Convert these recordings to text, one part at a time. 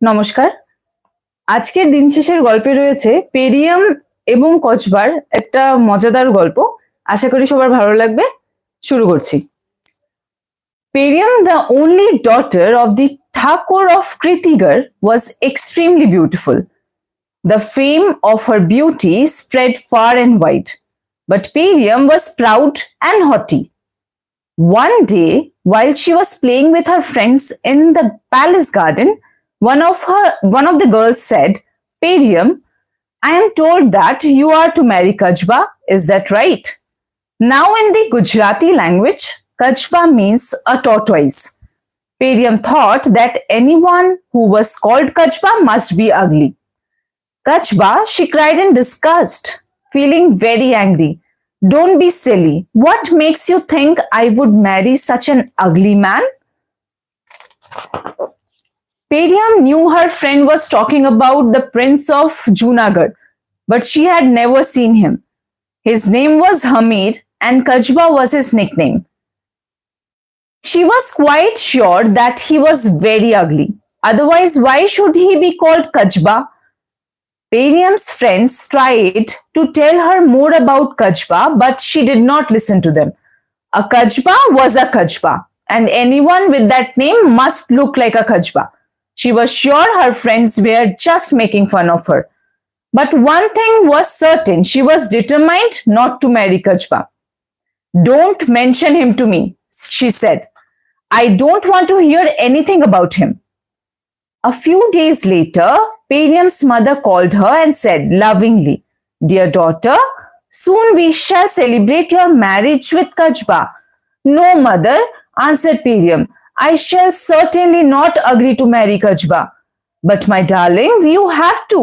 নমস্কার। আজকের দিন শেষের গল্পে রয়েছে পেরিয়াম এবং কচবার একটা মজাদার গল্প। আশা করি সবার ভালো লাগবে। শুরু করছি। Perium, the only daughter of the Thakur of Kritigar, was extremely beautiful. The fame of her beauty spread far and wide, but Perium was proud and haughty. One day, while she was playing with her friends in the palace garden, one of the girls said, Perium, I am told that you are to marry Kachba. Is that right? Now, in the Gujarati language, Kachba means a tortoise. Perium thought that anyone who was called Kachba must be ugly. Kachba, she cried in disgust, feeling very angry. Don't be silly. What makes you think I would marry such an ugly man? Perium knew her friend was talking about the Prince of Junagadh, but she had never seen him. His name was Hamid and Kachba was his nickname. She was quite sure that he was very ugly. Otherwise, why should he be called Kachba? Perium's friends tried to tell her more about Kachba, but she did not listen to them. A Kachba was a Kachba, and anyone with that name must look like a Kachba. She was sure her friends were just making fun of her. But one thing was certain, she was determined not to marry Kachba. Don't mention him to me, she said. I don't want to hear anything about him. A few days later, Perium's mother called her and said lovingly, Dear daughter, soon we shall celebrate your marriage with Kachba. No, mother, answered Perium. I shall certainly not agree to marry Kachba. But my darling, you have to.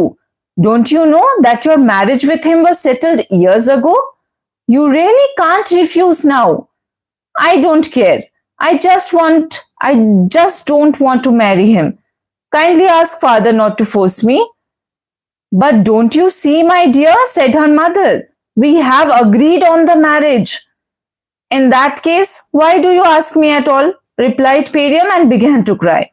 Don't you know that your marriage with him was settled years ago? You really can't refuse now. I don't care. I just don't want to marry him. Kindly ask father not to force me. But don't you see, my dear, said her mother, we have agreed on the marriage. In that case, why do you ask me at all? Replied Perium and began to cry.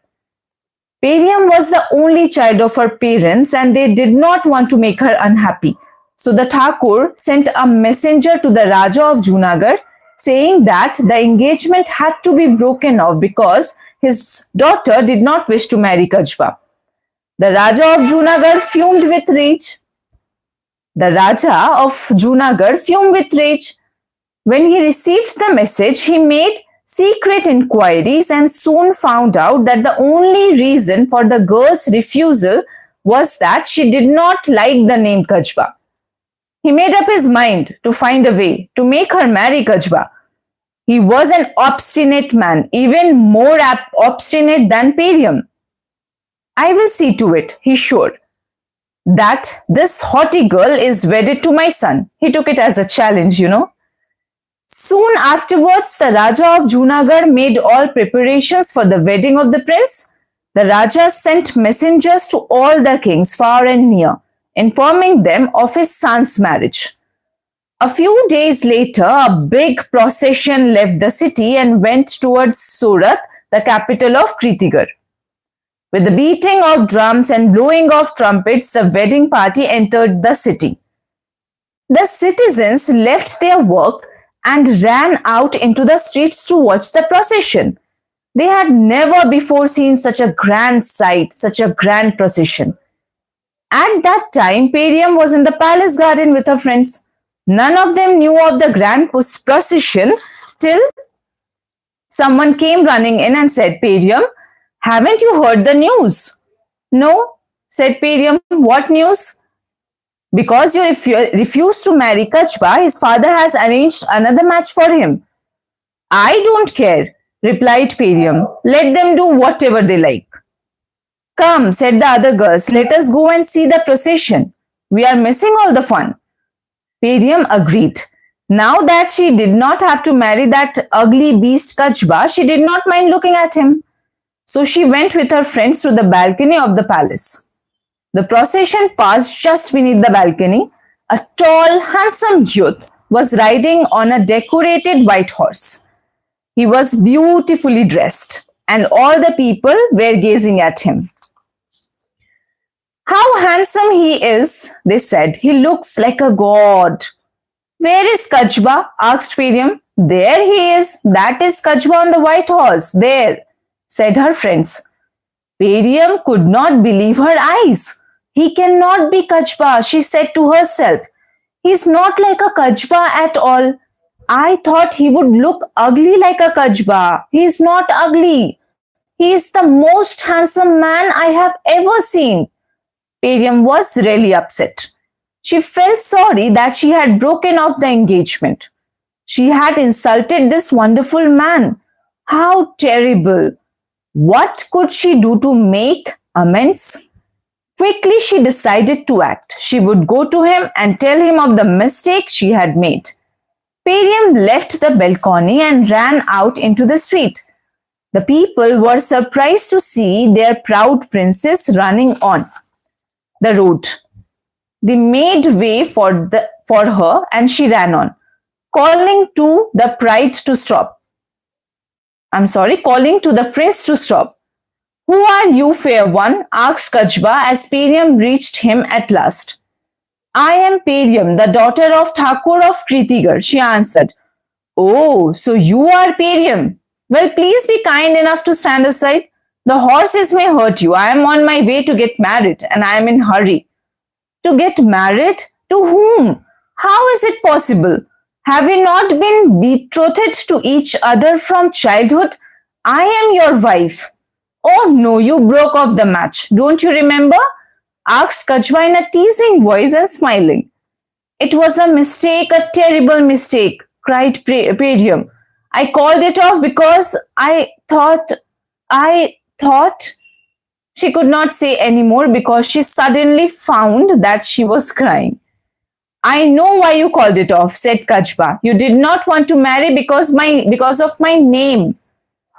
Perium was the only child of her parents and they did not want to make her unhappy. So the Thakur sent a messenger to the Raja of Junagadh saying that the engagement had to be broken off because his daughter did not wish to marry Kachba. The Raja of Junagadh fumed with rage. When he received the message, he made secret inquiries and soon found out that the only reason for the girl's refusal was that she did not like the name Kachba. He made up his mind to find a way to make her marry Kachba. He was an obstinate man, even more obstinate than Perium. I will see to it, he swore, that this haughty girl is wedded to my son. He took it as a challenge, Soon afterwards, the Raja of Junagadh made all preparations for the wedding of the prince. The Raja sent messengers to all the kings far and near, informing them of his son's marriage. A few days later, a big procession left the city and went towards Surat, the capital of Kritigar. With the beating of drums and blowing of trumpets, the wedding party entered the city. The citizens left their work and ran out into the streets to watch the procession. They had never before seen such a grand sight, such a grand procession. At that time, Perium was in the palace garden with her friends. None of them knew of the grand procession till someone came running in and said, Perium, haven't you heard the news? No, said Perium. What news? Because you refuse to marry Kachba, his father has arranged another match for him. I don't care, replied Perium. Let them do whatever they like. Come, said the other girls, let us go and see the procession. We are missing all the fun. Perium agreed. Now that she did not have to marry that ugly beast Kachba, she did not mind looking at him. So she went with her friends to the balcony of the palace. The procession passed just beneath the balcony. A tall, handsome youth was riding on a decorated white horse. He was beautifully dressed, and all the people were gazing at him. How handsome he is, they said. He looks like a god. Where is Kachba? Asked Perium. There he is. That is Kachba on the white horse. There, said her friends. Perium could not believe her eyes. He cannot be Kachba, she said to herself. He's not like a Kachba at all. I thought he would look ugly like a Kachba. He's not ugly. He is the most handsome man I have ever seen. Perium was really upset. She felt sorry that she had broken off the engagement. She had insulted this wonderful man. How terrible! What could she do to make amends? Quickly, she decided to act. She would go to him and tell him of the mistake she had made. Perium left the balcony and ran out into the street. The people were surprised to see their proud princess running on the road. They made way for her and she ran on, calling to the calling to the prince to stop. Who are you, fair one? Asked Kachba as Perium reached him at last. I am Perium, the daughter of Thakur of Kritigar, she answered. Oh, so you are Perium. Well, please be kind enough to stand aside. The horses may hurt you. I am on my way to get married and I am in hurry. To get married? To whom? How is it possible? Have we not been betrothed to each other from childhood? I am your wife. Oh no, you broke off the match. Don't you remember? Asked Kachba in a teasing voice and smiling. It was a mistake, a terrible mistake, cried Perium. I called it off because I thought. She could not say any more because she suddenly found that she was crying. I know why you called it off, said Kachba. You did not want to marry because of my name.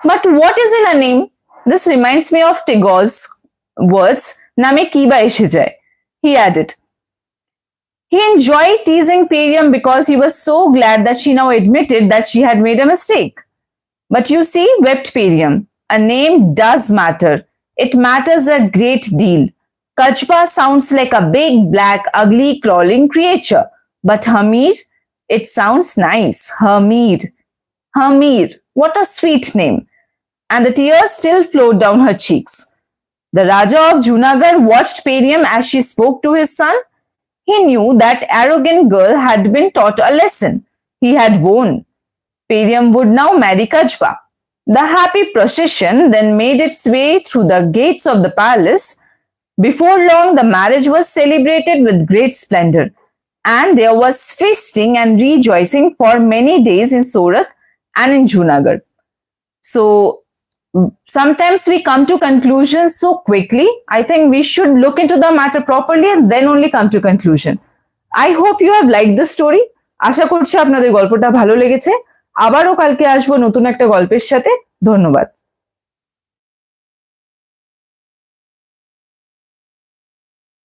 But what is in a name? This reminds me of Tagore's words, Name Kiba eshe jay. He added. He enjoyed teasing Perium because he was so glad that she now admitted that she had made a mistake. But you see, wept Perium, a name does matter. It matters a great deal. Kachba sounds like a big, black, ugly, crawling creature. But Hamir, it sounds nice. Hamir. Hamir. What a sweet name. And the tears still flowed down her cheeks. The Raja of Junagadh watched Perium as she spoke to his son. He knew that arrogant girl had been taught a lesson. He had won. Perium would now marry Kachba. The happy procession then made its way through the gates of the palace. Before long, the marriage was celebrated with great splendor, and there was feasting and rejoicing for many days in Surat and in Junagadh. So, sometimes we come to conclusions so quickly. I think we should look into the matter properly and then only come to conclusion. I hope you have liked the story. আশা করছি আপনাদের গল্পটা ভালো লেগেছে। আবারও কালকে আসবো নতুন একটা গল্পের সাথে। ধন্যবাদ।